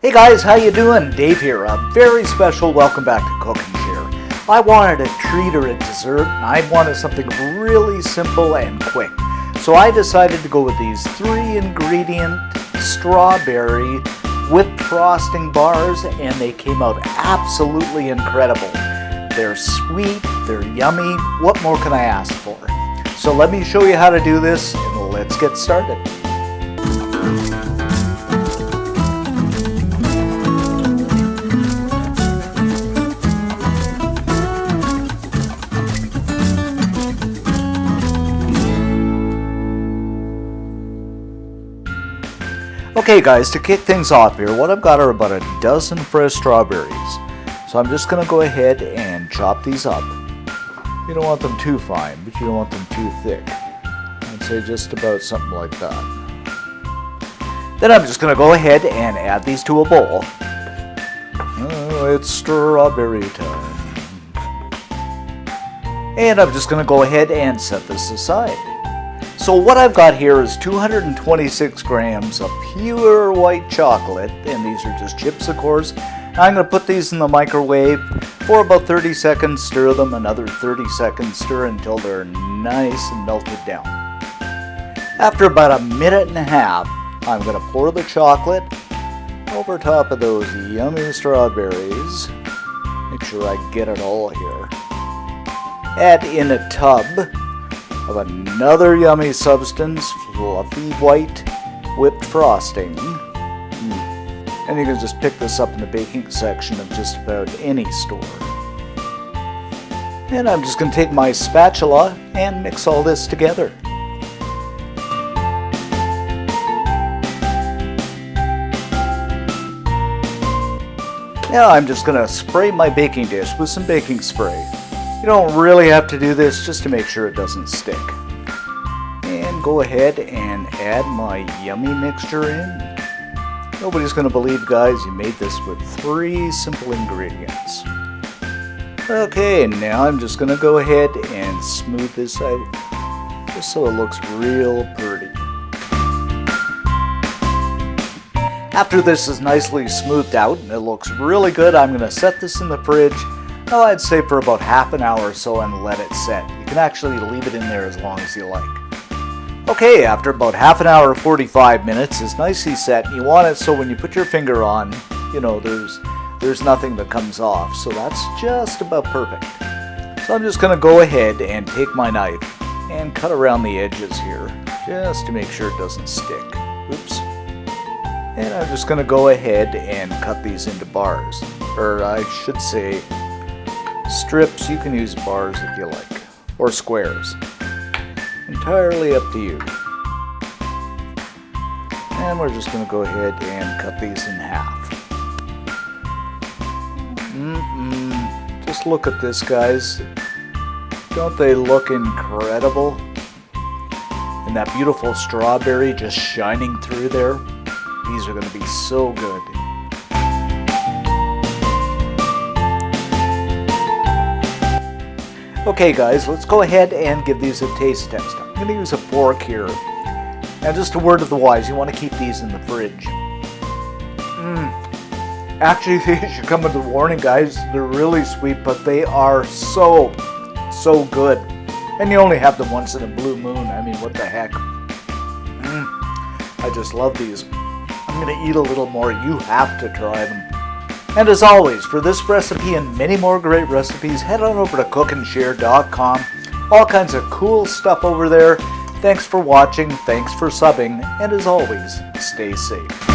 Hey guys, how you doing? Dave here. A very special welcome back to Cook and Share. I wanted a treat or a dessert, and I wanted something really simple and quick. So I decided to go with these 3-ingredient strawberry whipped frosting bars, and they came out absolutely incredible. They're sweet, they're yummy. What more can I ask for? So let me show you how to do this, and let's get started. Okay guys, to kick things off here, what I've got are about a dozen fresh strawberries. So I'm just going to go ahead and chop these up. You don't want them too fine, but you don't want them too thick. I'd say just about something like that. Then I'm just going to go ahead and add these to a bowl. Oh, it's strawberry time. And I'm just going to go ahead and set this aside. So what I've got here is 226 grams of pure white chocolate, and these are just chips, of course. I'm going to put these in the microwave for about 30 seconds, stir them, another 30 seconds, stir until they're nice and melted down. After about a minute and a half, I'm going to pour the chocolate over top of those yummy strawberries. Make sure I get it all here. Add in a tub of another yummy substance, fluffy white whipped frosting. And you can just pick this up in the baking section of just about any store. And I'm just going to take my spatula and mix all this together. Now I'm just going to spray my baking dish with some baking spray. You don't really have to do this, just to make sure it doesn't stick. And go ahead and add my yummy mixture in. Nobody's going to believe, guys, you made this with 3 simple ingredients. Okay, now I'm just going to go ahead and smooth this out, just so it looks real pretty. After this is nicely smoothed out and it looks really good, I'm going to set this in the fridge. Well, I'd say for about half an hour or so and let it set. You can actually leave it in there as long as you like. Okay, after about half an hour or 45 minutes, it's nicely set. You want it so when you put your finger on, you know, there's nothing that comes off. So that's just about perfect. So I'm just going to go ahead and take my knife and cut around the edges here, just to make sure it doesn't stick. Oops. And I'm just going to go ahead and cut these into bars. Or I should say strips. You can use bars if you like, or squares. Entirely up to you. And we're just going to go ahead and cut these in half. Just look at this, guys. Don't they look incredible? And that beautiful strawberry just shining through there. These are going to be so good. Okay guys, let's go ahead and give these a taste test. I'm going to use a fork here. Now just a word of the wise, you want to keep these in the fridge. Actually, these should come with a warning, guys. They're really sweet, but they are so good. And you only have them once in a blue moon. I mean, what the heck. I just love these. I'm going to eat a little more. You have to try them. And as always, for this recipe and many more great recipes, head on over to cookandshare.com. All kinds of cool stuff over there. Thanks for watching, thanks for subbing, and as always, stay safe.